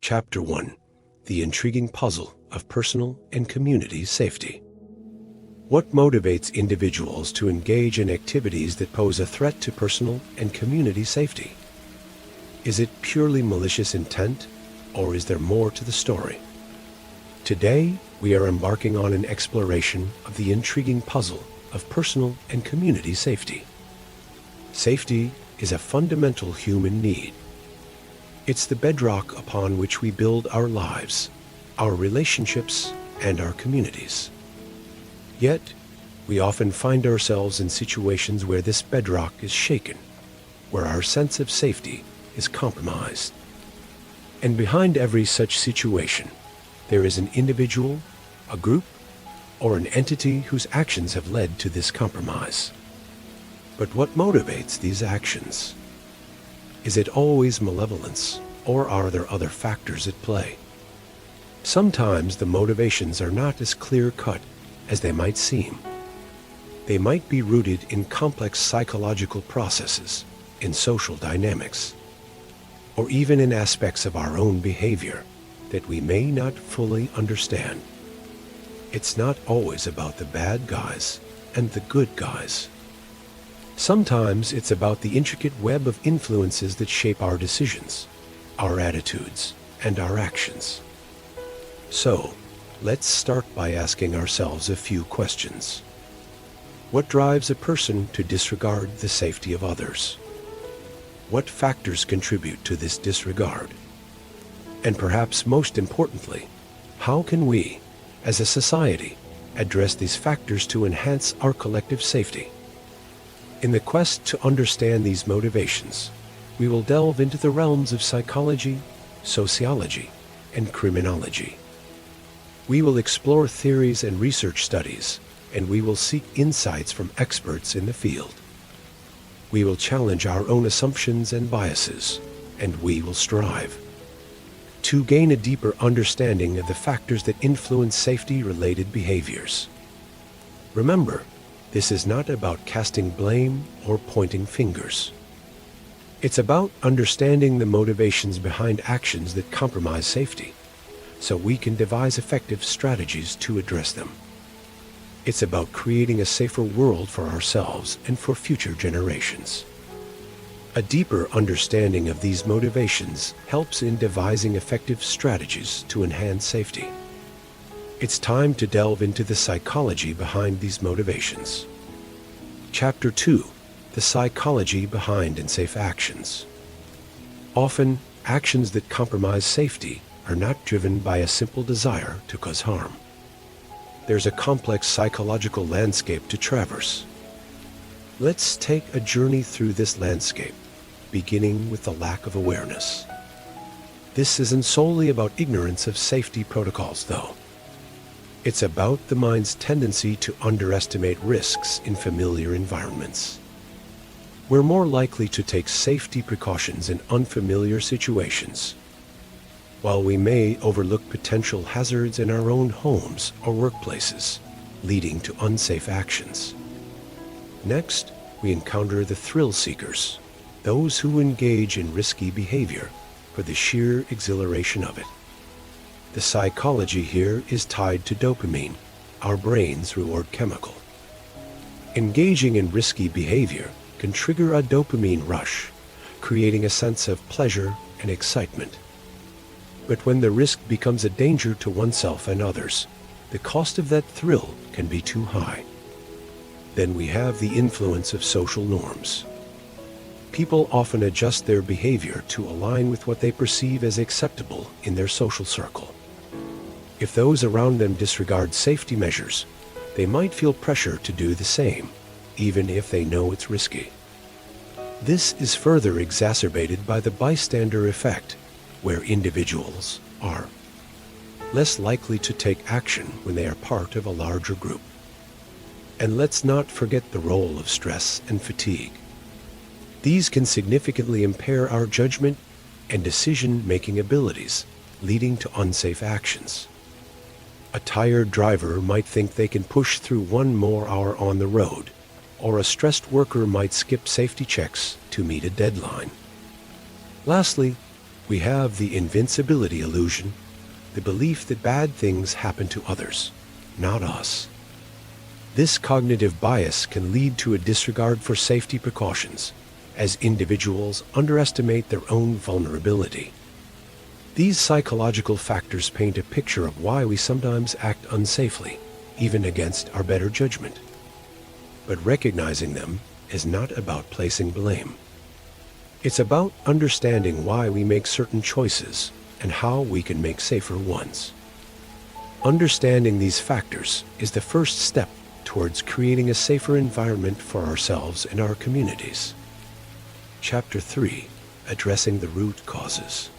Chapter 1: The Intriguing Puzzle of Personal and Community Safety. What motivates individuals to engage in activities that pose a threat to personal and community safety? Is it purely malicious intent, or is there more to the story? Today, we are embarking on an exploration of the intriguing puzzle of personal and community safety. Safety is a fundamental human need. It's the bedrock upon which we build our lives, our relationships, and our communities. Yet, we often find ourselves in situations where this bedrock is shaken, where our sense of safety is compromised. And behind every such situation, there is an individual, a group, or an entity whose actions have led to this compromise. But what motivates these actions? Is it always malevolence, or are there other factors at play? Sometimes the motivations are not as clear-cut as they might seem. They might be rooted in complex psychological processes, in social dynamics, or even in aspects of our own behavior that we may not fully understand. It's not always about the bad guys and the good guys. Sometimes it's about the intricate web of influences that shape our decisions, our attitudes, and our actions. So, let's start by asking ourselves a few questions. What drives a person to disregard the safety of others? What factors contribute to this disregard? And perhaps most importantly, how can we, as a society, address these factors to enhance our collective safety? In the quest to understand these motivations, we will delve into the realms of psychology, sociology, and criminology. We will explore theories and research studies, and we will seek insights from experts in the field. We will challenge our own assumptions and biases, and we will strive to gain a deeper understanding of the factors that influence safety-related behaviors. Remember, this is not about casting blame or pointing fingers. It's about understanding the motivations behind actions that compromise safety, so we can devise effective strategies to address them. It's about creating a safer world for ourselves and for future generations. A deeper understanding of these motivations helps in devising effective strategies to enhance safety. It's time to delve into the psychology behind these motivations. Chapter 2: The Psychology Behind Unsafe Actions. Often, actions that compromise safety are not driven by a simple desire to cause harm. There's a complex psychological landscape to traverse. Let's take a journey through this landscape, beginning with the lack of awareness. This isn't solely about ignorance of safety protocols, though. It's about the mind's tendency to underestimate risks in familiar environments. We're more likely to take safety precautions in unfamiliar situations, while we may overlook potential hazards in our own homes or workplaces, leading to unsafe actions. Next, we encounter the thrill seekers, those who engage in risky behavior for the sheer exhilaration of it. The psychology here is tied to dopamine, our brain's reward chemical. Engaging in risky behavior can trigger a dopamine rush, creating a sense of pleasure and excitement. But when the risk becomes a danger to oneself and others, the cost of that thrill can be too high. Then we have the influence of social norms. People often adjust their behavior to align with what they perceive as acceptable in their social circle. If those around them disregard safety measures, they might feel pressure to do the same, even if they know it's risky. This is further exacerbated by the bystander effect, where individuals are less likely to take action when they are part of a larger group. And let's not forget the role of stress and fatigue. These can significantly impair our judgment and decision-making abilities, leading to unsafe actions. A tired driver might think they can push through one more hour on the road, or a stressed worker might skip safety checks to meet a deadline. Lastly, We have the invincibility illusion, the belief that bad things happen to others, not us. This cognitive bias can lead to a disregard for safety precautions, as individuals underestimate their own vulnerability. These psychological factors paint a picture of why we sometimes act unsafely, even against our better judgment. But recognizing them is not about placing blame. It's about understanding why we make certain choices and how we can make safer ones. Understanding these factors is the first step towards creating a safer environment for ourselves and our communities. Chapter 3: Addressing the Root Causes.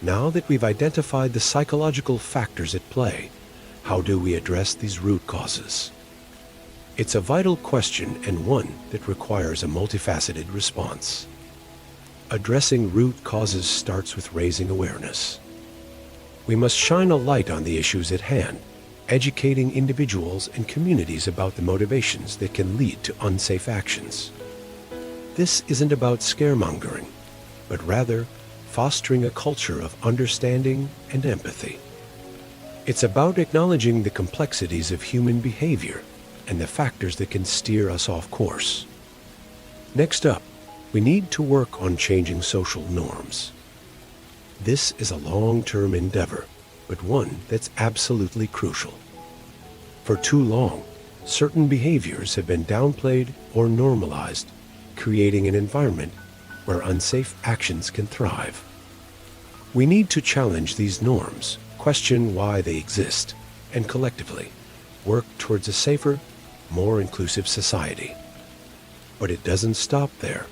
Now that we've identified the psychological factors at play, how do we address these root causes? It's a vital question and one that requires a multifaceted response. Addressing root causes starts with raising awareness. We must shine a light on the issues at hand, educating individuals and communities about the motivations that can lead to unsafe actions. This isn't about scaremongering, but rather fostering a culture of understanding and empathy. It's about acknowledging the complexities of human behavior and the factors that can steer us off course. Next up, we need to work on changing social norms. This is a long-term endeavor, but one that's absolutely crucial. For too long, certain behaviors have been downplayed or normalized, creating an environment where unsafe actions can thrive. We need to challenge these norms, question why they exist, and collectively work towards a safer, more inclusive society. But it doesn't stop there.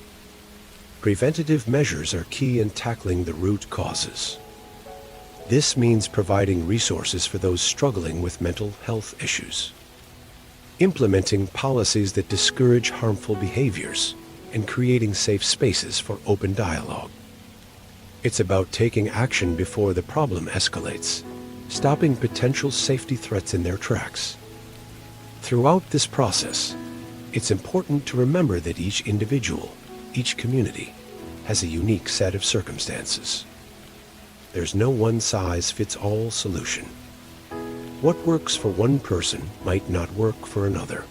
Preventative measures are key in tackling the root causes. This means providing resources for those struggling with mental health issues, implementing policies that discourage harmful behaviors, and creating safe spaces for open dialogue. It's about taking action before the problem escalates, stopping potential safety threats in their tracks. Throughout this process, it's important to remember that each individual, each community, has a unique set of circumstances. There's no one-size-fits-all solution. What works for one person might not work for another.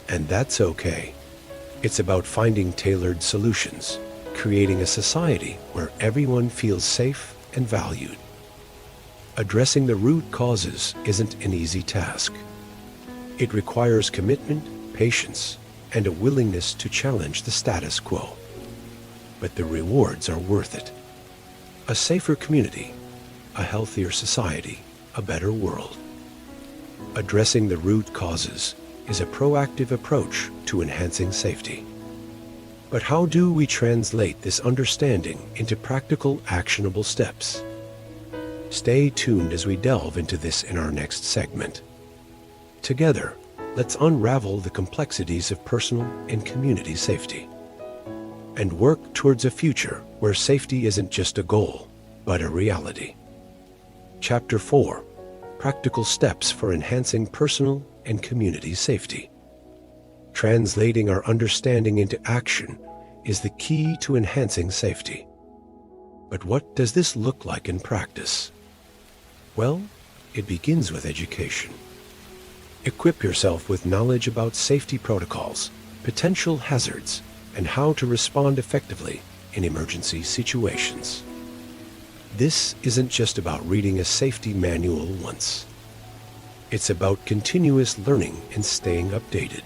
And that's okay. It's about finding tailored solutions, creating a society where everyone feels safe and valued. Addressing the root causes isn't an easy task. It requires commitment, patience, and a willingness to challenge the status quo. But the rewards are worth it. A safer community, a healthier society, a better world. Addressing the root causes is a proactive approach to enhancing safety. But how do we translate this understanding into practical, actionable steps? Stay tuned as we delve into this in our next segment. Together, let's unravel the complexities of personal and community safety, and work towards a future where safety isn't just a goal, but a reality. Chapter 4: Practical Steps for Enhancing Personal and Community Safety. Translating our understanding into action is the key to enhancing safety. But what does this look like in practice? Well, it begins with education. Equip yourself with knowledge about safety protocols, potential hazards, and how to respond effectively in emergency situations. This isn't just about reading a safety manual once. It's about continuous learning and staying updated.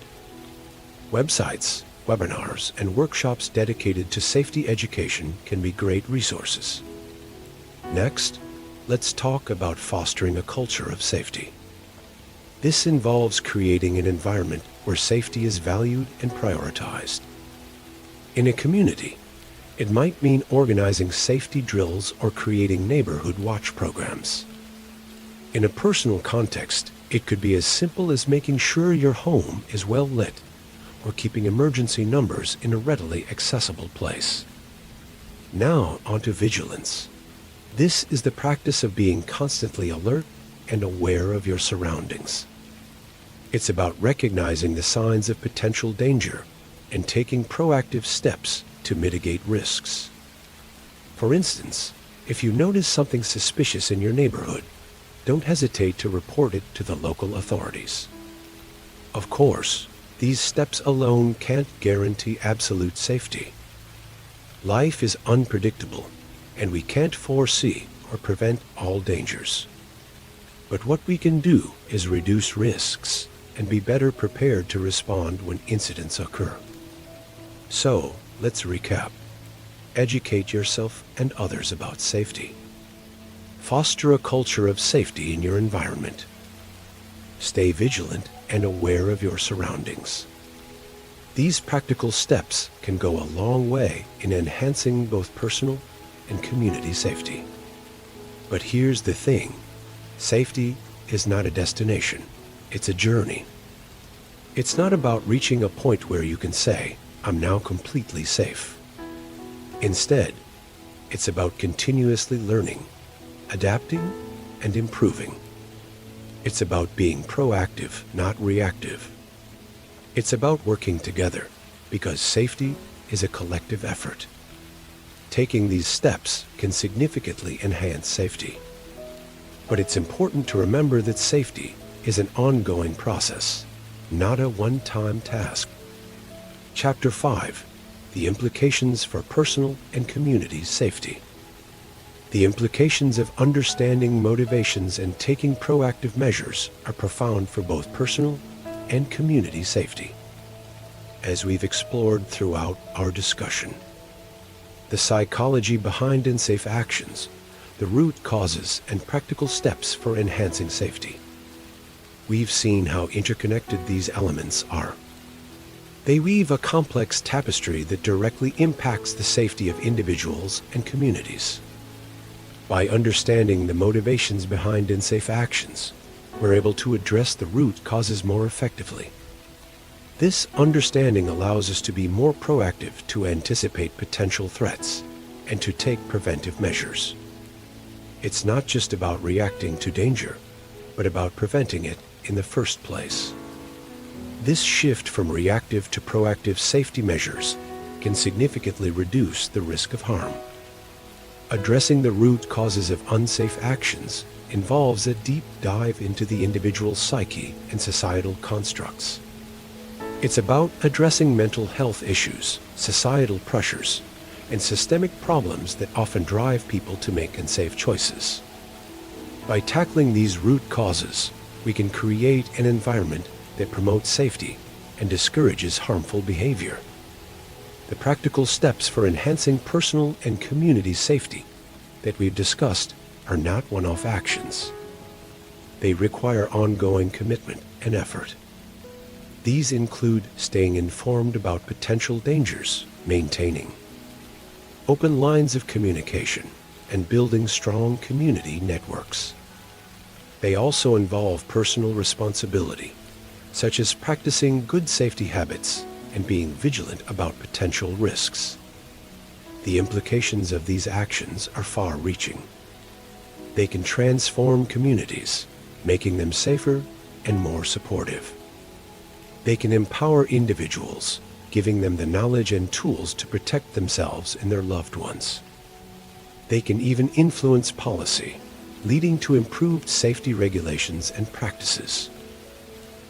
Websites, webinars, and workshops dedicated to safety education can be great resources. Next, let's talk about fostering a culture of safety. This involves creating an environment where safety is valued and prioritized. In a community, it might mean organizing safety drills or creating neighborhood watch programs. In a personal context, it could be as simple as making sure your home is well lit or keeping emergency numbers in a readily accessible place. Now onto vigilance. This is the practice of being constantly alert and aware of your surroundings. It's about recognizing the signs of potential danger and taking proactive steps to mitigate risks. For instance, if you notice something suspicious in your neighborhood, don't hesitate to report it to the local authorities. Of course, these steps alone can't guarantee absolute safety. Life is unpredictable, and we can't foresee or prevent all dangers. But what we can do is reduce risks and be better prepared to respond when incidents occur. So, let's recap. Educate yourself and others about safety. Foster a culture of safety in your environment. Stay vigilant and aware of your surroundings. These practical steps can go a long way in enhancing both personal and community safety. But here's the thing. Safety is not a destination. It's a journey. It's not about reaching a point where you can say, "I'm now completely safe." Instead, it's about continuously learning, adapting, and improving. It's about being proactive, not reactive. It's about working together, because safety is a collective effort. Taking these steps can significantly enhance safety. But it's important to remember that safety is an ongoing process, not a one-time task. Chapter 5. The implications for personal and community safety. The implications of understanding motivations and taking proactive measures are profound for both personal and community safety, as we've explored throughout our discussion. The psychology behind unsafe actions, the root causes and practical steps for enhancing safety. We've seen how interconnected these elements are. They weave a complex tapestry that directly impacts the safety of individuals and communities. By understanding the motivations behind unsafe actions, we're able to address the root causes more effectively. This understanding allows us to be more proactive, to anticipate potential threats, and to take preventive measures. It's not just about reacting to danger, but about preventing it in the first place. This shift from reactive to proactive safety measures can significantly reduce the risk of harm. Addressing the root causes of unsafe actions involves a deep dive into the individual's psyche and societal constructs. It's about addressing mental health issues, societal pressures, and systemic problems that often drive people to make unsafe choices. By tackling these root causes, we can create an environment that promotes safety and discourages harmful behavior. The practical steps for enhancing personal and community safety that we've discussed are not one-off actions. They require ongoing commitment and effort. These include staying informed about potential dangers, maintaining open lines of communication, and building strong community networks. They also involve personal responsibility, such as practicing good safety habits and being vigilant about potential risks. The implications of these actions are far-reaching. They can transform communities, making them safer and more supportive. They can empower individuals, giving them the knowledge and tools to protect themselves and their loved ones. They can even influence policy, leading to improved safety regulations and practices.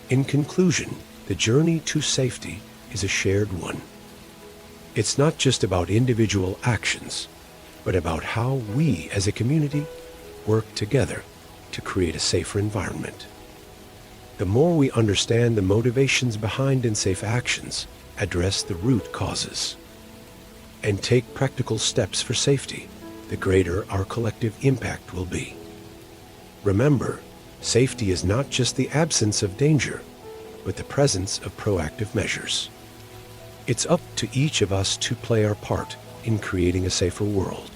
In conclusion, the journey to safety is a shared one. It's not just about individual actions, but about how we as a community work together to create a safer environment. The more we understand the motivations behind unsafe actions, address the root causes, and take practical steps for safety, the greater our collective impact will be. Remember, safety is not just the absence of danger, but the presence of proactive measures. It's up to each of us to play our part in creating a safer world.